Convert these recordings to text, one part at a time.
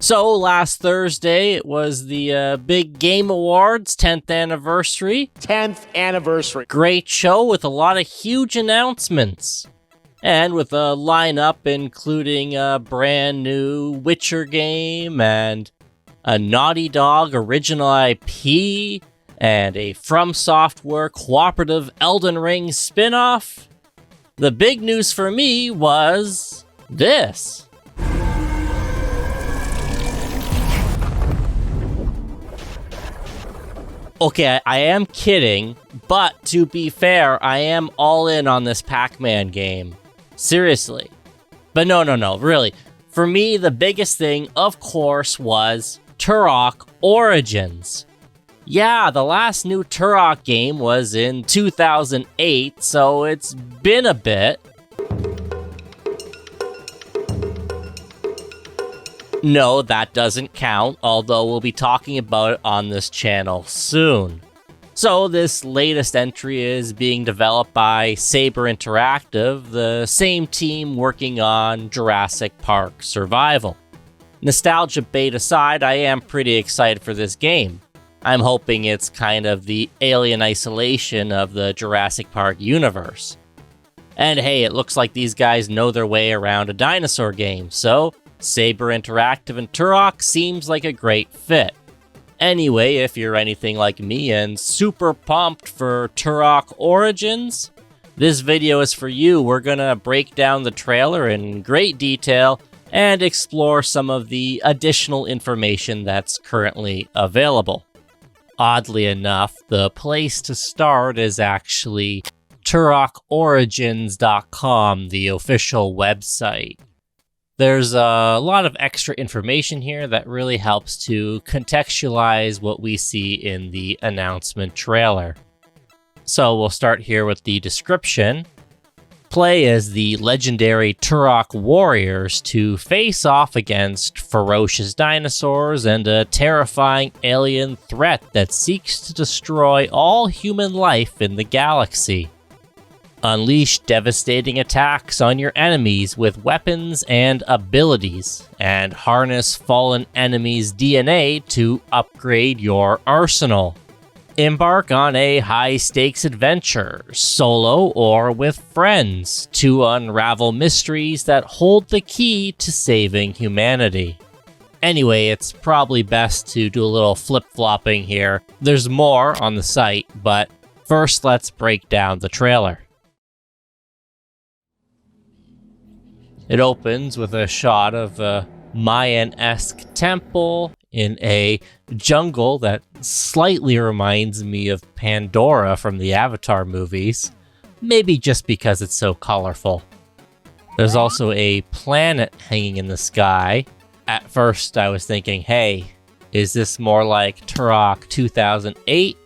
So last Thursday, it was the Big Game Awards 10th anniversary. 10th anniversary. Great show with a lot of huge announcements. And with a lineup including a brand new Witcher game and a Naughty Dog original IP and a From Software cooperative Elden Ring spin-off. The big news for me was this. Okay, I am kidding, but to be fair, I am all in on this Pac-Man game. Seriously. But no, really. For me, the biggest thing, of course, was Turok Origins. Yeah, the last new Turok game was in 2008, so it's been a bit. No, that doesn't count, although we'll be talking about it on this channel soon. So this latest entry is being developed by Saber Interactive, the same team working on Jurassic Park Survival. Nostalgia bait aside, I am pretty excited for this game. I'm hoping it's kind of the Alien Isolation of the Jurassic Park universe. And hey, it looks like these guys know their way around a dinosaur game, so Saber Interactive and Turok seems like a great fit. Anyway, if you're anything like me and super pumped for Turok Origins, this video is for you. We're gonna break down the trailer in great detail and explore some of the additional information that's currently available. Oddly enough, the place to start is actually TurokOrigins.com, the official website. There's a lot of extra information here that really helps to contextualize what we see in the announcement trailer. So we'll start here with the description. Play as the legendary Turok warriors to face off against ferocious dinosaurs and a terrifying alien threat that seeks to destroy all human life in the galaxy. Unleash devastating attacks on your enemies with weapons and abilities, and harness fallen enemies' DNA to upgrade your arsenal. Embark on a high-stakes adventure, solo or with friends, to unravel mysteries that hold the key to saving humanity. Anyway, it's probably best to do a little flip-flopping here. There's more on the site, but first let's break down the trailer. It opens with a shot of a Mayan-esque temple in a jungle that slightly reminds me of Pandora from the Avatar movies, maybe just because it's so colorful. There's also a planet hanging in the sky. At first I was thinking, hey, is this more like Turok 2008?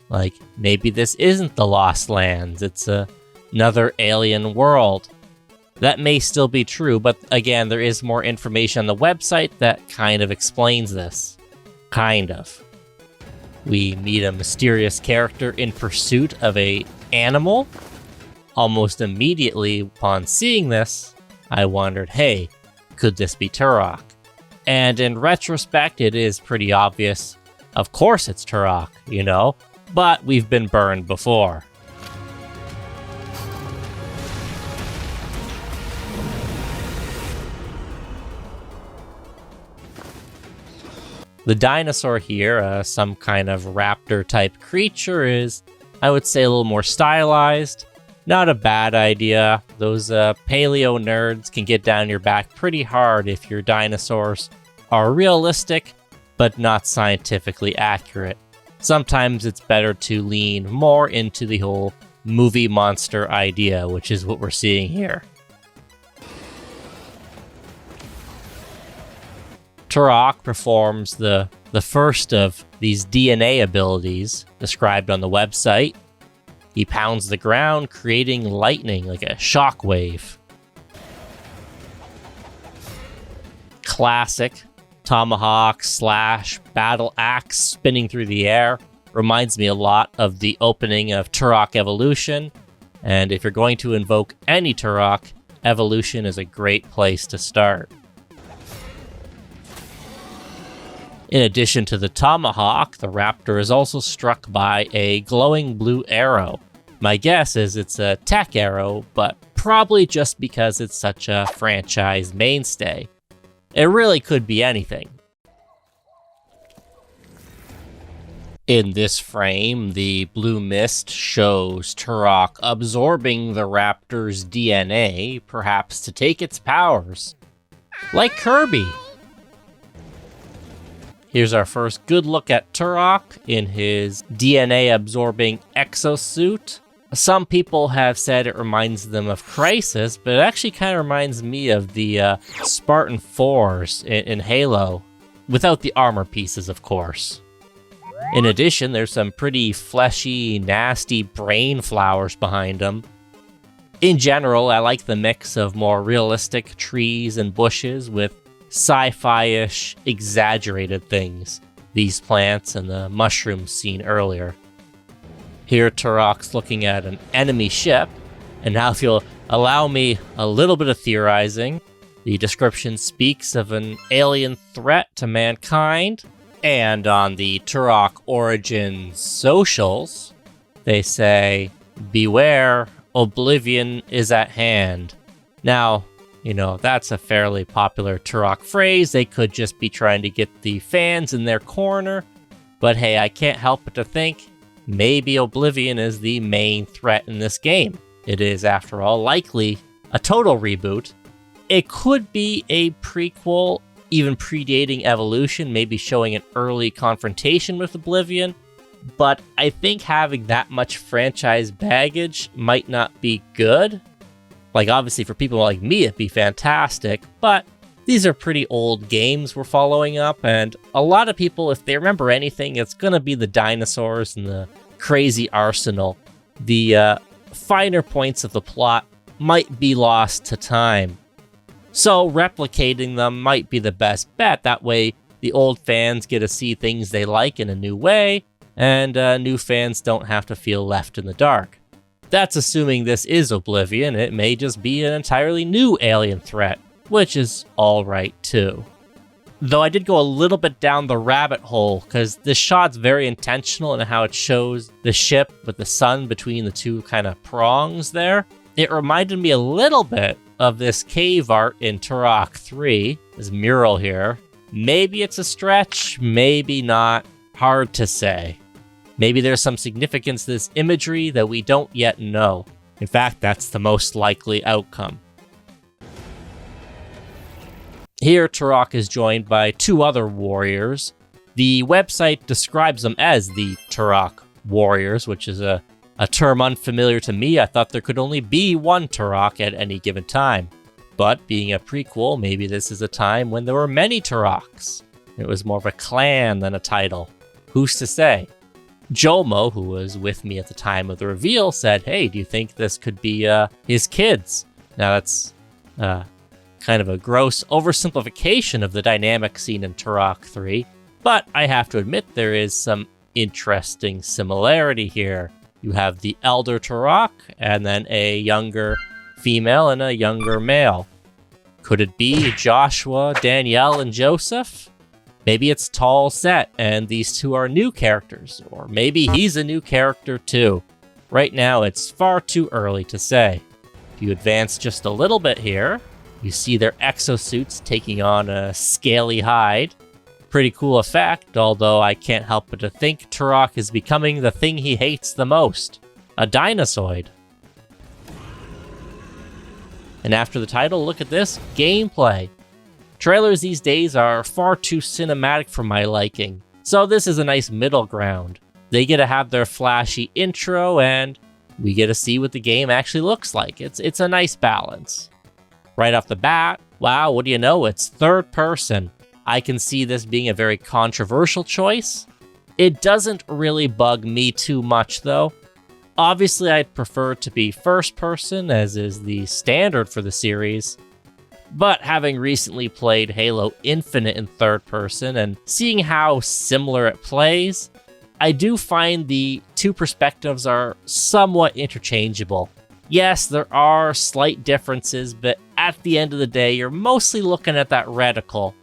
Like, maybe this isn't the Lost Lands, it's another alien world. That may still be true, but again, there is more information on the website that kind of explains this. Kind of. We meet a mysterious character in pursuit of an animal. Almost immediately upon seeing this, I wondered, hey, could this be Turok? And in retrospect, it is pretty obvious. Of course it's Turok, you know? But we've been burned before. The dinosaur here, some kind of raptor-type creature, is, I would say, a little more stylized. Not a bad idea. Those paleo nerds can get down your back pretty hard if your dinosaurs are realistic, but not scientifically accurate. Sometimes it's better to lean more into the whole movie monster idea, which is what we're seeing here. Turok performs the first of these DNA abilities described on the website. He pounds the ground, creating lightning like a shockwave. Classic tomahawk slash battle axe spinning through the air. Reminds me a lot of the opening of Turok Evolution. And if you're going to invoke any Turok, Evolution is a great place to start. In addition to the tomahawk, the raptor is also struck by a glowing blue arrow. My guess is it's a tech arrow, but probably just because it's such a franchise mainstay. It really could be anything. In this frame, the blue mist shows Turok absorbing the raptor's DNA, perhaps to take its powers. Like Kirby. Here's our first good look at Turok in his DNA-absorbing exosuit. Some people have said it reminds them of Crisis, but it actually kind of reminds me of the Spartan 4s in Halo, without the armor pieces, of course. In addition, there's some pretty fleshy, nasty brain flowers behind him. In general, I like the mix of more realistic trees and bushes with sci-fi-ish, exaggerated things. These plants and the mushrooms seen earlier. Here, Turok's looking at an enemy ship, and now if you'll allow me a little bit of theorizing, the description speaks of an alien threat to mankind. And on the Turok Origins socials, they say, "Beware, Oblivion is at hand." Now, that's a fairly popular Turok phrase. They could just be trying to get the fans in their corner. But hey, I can't help but to think, maybe Oblivion is the main threat in this game. It is, after all, likely a total reboot. It could be a prequel, even predating Evolution, maybe showing an early confrontation with Oblivion, but I think having that much franchise baggage might not be good. Like, obviously for people like me, it'd be fantastic, but these are pretty old games we're following up, and a lot of people, if they remember anything, it's gonna be the dinosaurs and the crazy arsenal. The finer points of the plot might be lost to time. So replicating them might be the best bet. That way, the old fans get to see things they like in a new way, and new fans don't have to feel left in the dark. That's assuming this is Oblivion. It may just be an entirely new alien threat, which is alright too. Though I did go a little bit down the rabbit hole, because this shot's very intentional in how it shows the ship with the sun between the two kind of prongs there. It reminded me a little bit of this cave art in Turok 3, this mural here. Maybe it's a stretch, maybe not. Hard to say. Maybe there's some significance to this imagery that we don't yet know. In fact, that's the most likely outcome. Here, Turok is joined by two other warriors. The website describes them as the Turok Warriors, which is a term unfamiliar to me. I thought there could only be one Turok at any given time. But being a prequel, maybe this is a time when there were many Turoks. It was more of a clan than a title. Who's to say? Jomo, who was with me at the time of the reveal, said, "Hey, do you think this could be his kids?" Now that's kind of a gross oversimplification of the dynamic seen in Turok 3, but I have to admit there is some interesting similarity here. You have the elder Turok, and then a younger female and a younger male. Could it be Joshua, Danielle, and Joseph? Maybe it's Tall Set, and these two are new characters, or maybe he's a new character too. Right now, it's far too early to say. If you advance just a little bit here, you see their exosuits taking on a scaly hide. Pretty cool effect, although I can't help but to think Turok is becoming the thing he hates the most, a dinosaur. And after the title, look at this, gameplay. Trailers these days are far too cinematic for my liking, so this is a nice middle ground. They get to have their flashy intro, and we get to see what the game actually looks like. It's a nice balance. Right off the bat, wow, what do you know, it's third person. I can see this being a very controversial choice. It doesn't really bug me too much though. Obviously, I'd prefer it to be first person, as is the standard for the series. But having recently played Halo Infinite in third person and seeing how similar it plays, I do find the two perspectives are somewhat interchangeable. Yes, there are slight differences, but at the end of the day, you're mostly looking at that reticle.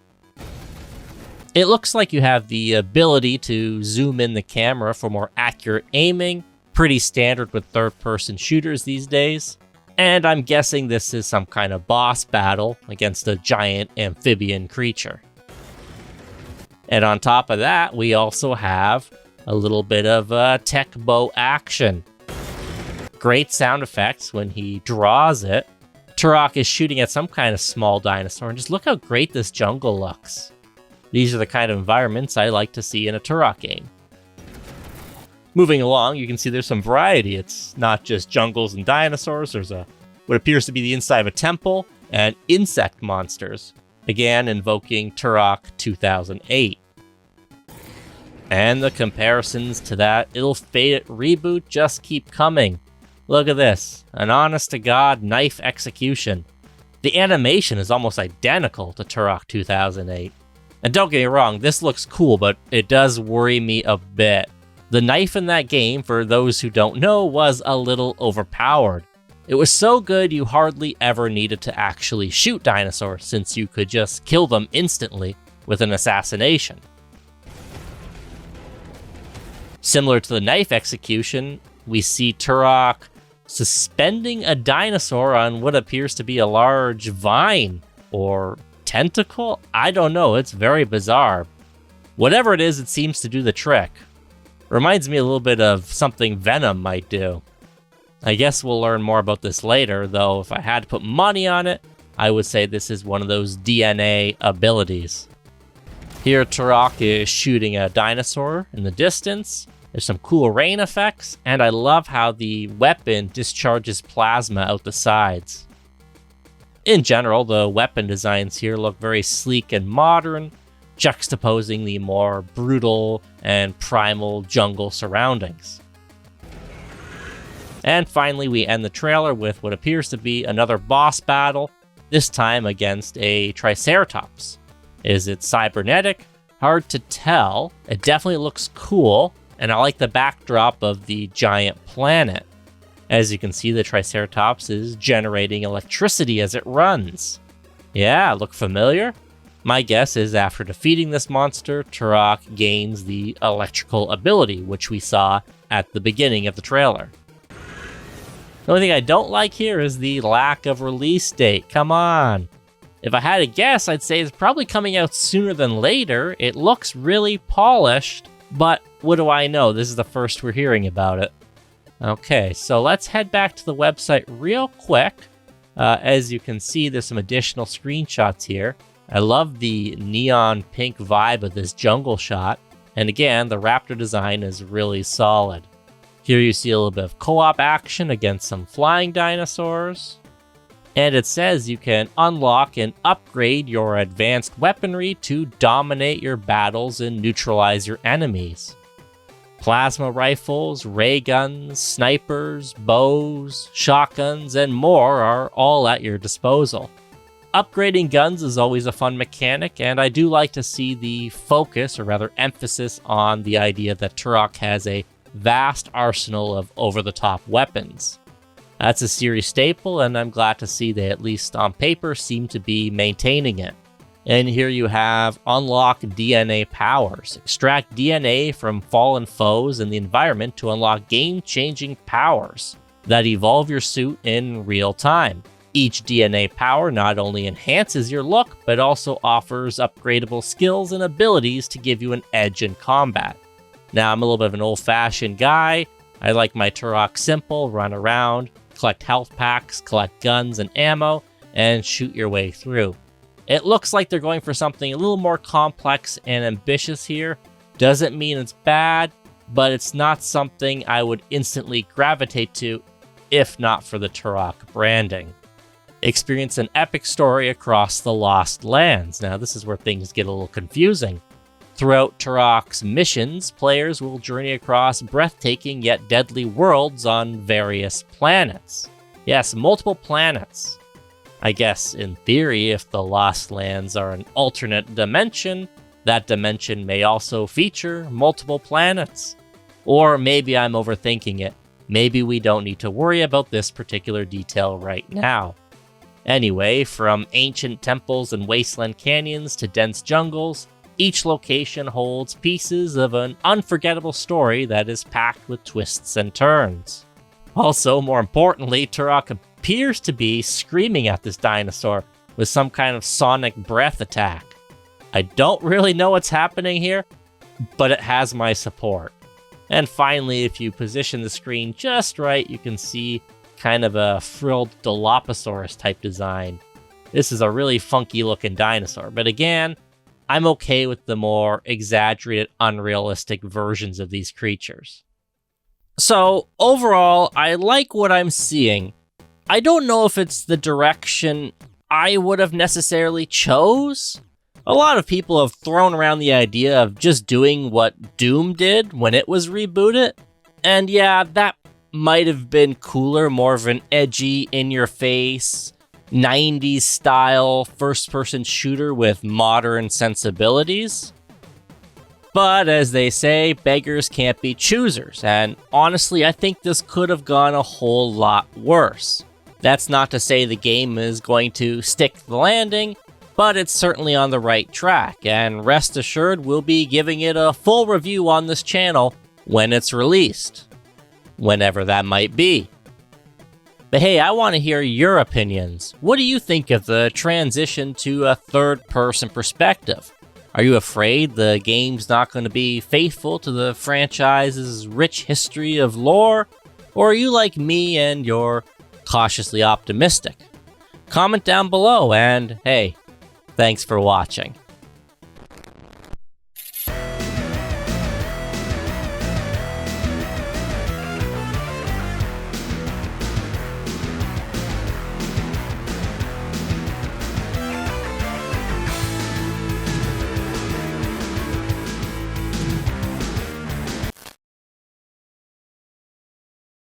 It looks like you have the ability to zoom in the camera for more accurate aiming, pretty standard with third-person shooters these days. And I'm guessing this is some kind of boss battle against a giant amphibian creature. And on top of that, we also have a little bit of tech bow action. Great sound effects when he draws it. Turok is shooting at some kind of small dinosaur, and just look how great this jungle looks. These are the kind of environments I like to see in a Turok game. Moving along, you can see there's some variety. It's not just jungles and dinosaurs. There's what appears to be the inside of a temple and insect monsters, again invoking Turok 2008. And the comparisons to that ill-fated reboot just keep coming. Look at this, an honest-to-God knife execution. The animation is almost identical to Turok 2008. And don't get me wrong, this looks cool, but it does worry me a bit. The knife in that game, for those who don't know, was a little overpowered. It was so good you hardly ever needed to actually shoot dinosaurs, since you could just kill them instantly with an assassination. Similar to the knife execution, we see Turok suspending a dinosaur on what appears to be a large vine, or tentacle? I don't know, it's very bizarre. Whatever it is, it seems to do the trick. Reminds me a little bit of something Venom might do. I guess we'll learn more about this later, though if I had to put money on it, I would say this is one of those DNA abilities. Here Turok is shooting a dinosaur in the distance. There's some cool rain effects, and I love how the weapon discharges plasma out the sides. In general, the weapon designs here look very sleek and modern, juxtaposing the more brutal and primal jungle surroundings. And finally, we end the trailer with what appears to be another boss battle, this time against a Triceratops. Is it cybernetic? Hard to tell. It definitely looks cool, and I like the backdrop of the giant planet. As you can see, the Triceratops is generating electricity as it runs. Yeah, look familiar? My guess is after defeating this monster, Turok gains the electrical ability, which we saw at the beginning of the trailer. The only thing I don't like here is the lack of release date. Come on. If I had to guess, I'd say it's probably coming out sooner than later. It looks really polished, but what do I know? This is the first we're hearing about it. Okay, so let's head back to the website real quick. As you can see, there's some additional screenshots here. I love the neon pink vibe of this jungle shot. And again, the raptor design is really solid. Here you see a little bit of co-op action against some flying dinosaurs. And it says you can unlock and upgrade your advanced weaponry to dominate your battles and neutralize your enemies. Plasma rifles, ray guns, snipers, bows, shotguns, and more are all at your disposal. Upgrading guns is always a fun mechanic, and I do like to see the focus, or rather emphasis, on the idea that Turok has a vast arsenal of over-the-top weapons. That's a series staple, and I'm glad to see they, at least on paper, seem to be maintaining it. And here you have unlock DNA powers. Extract DNA from fallen foes in the environment to unlock game-changing powers that evolve your suit in real time. Each DNA power not only enhances your look, but also offers upgradable skills and abilities to give you an edge in combat. Now, I'm a little bit of an old-fashioned guy. I like my Turok simple, run around, collect health packs, collect guns and ammo, and shoot your way through. It looks like they're going for something a little more complex and ambitious here. Doesn't mean it's bad, but it's not something I would instantly gravitate to if not for the Turok branding. Experience an epic story across the Lost Lands. Now, this is where things get a little confusing. Throughout Turok's missions, players will journey across breathtaking yet deadly worlds on various planets. Yes, multiple planets. I guess, in theory, if the Lost Lands are an alternate dimension, that dimension may also feature multiple planets. Or maybe I'm overthinking it. Maybe we don't need to worry about this particular detail right now. Anyway, from ancient temples and wasteland canyons to dense jungles, Each location holds pieces of an unforgettable story that is packed with twists and turns. Also, more importantly, Turok appears to be screaming at this dinosaur with some kind of sonic breath attack. I don't really know what's happening here, but it has my support. And finally, if you position the screen just right, you can see kind of a frilled Dilophosaurus type design. This is a really funky looking dinosaur, but again, I'm okay with the more exaggerated, unrealistic versions of these creatures. So overall, I like what I'm seeing. I don't know if it's the direction I would have necessarily chose. A lot of people have thrown around the idea of just doing what Doom did when it was rebooted. And yeah, that might have been cooler, more of an edgy, in-your-face, 90s style first-person shooter with modern sensibilities. But as they say, beggars can't be choosers, and honestly, I think this could have gone a whole lot worse. That's not to say the game is going to stick the landing, but it's certainly on the right track, and rest assured we'll be giving it a full review on this channel when it's released. Whenever that might be. But hey, I want to hear your opinions. What do you think of the transition to a third-person perspective? Are you afraid the game's not going to be faithful to the franchise's rich history of lore? Or are you like me and you're cautiously optimistic? Comment down below, and hey, thanks for watching.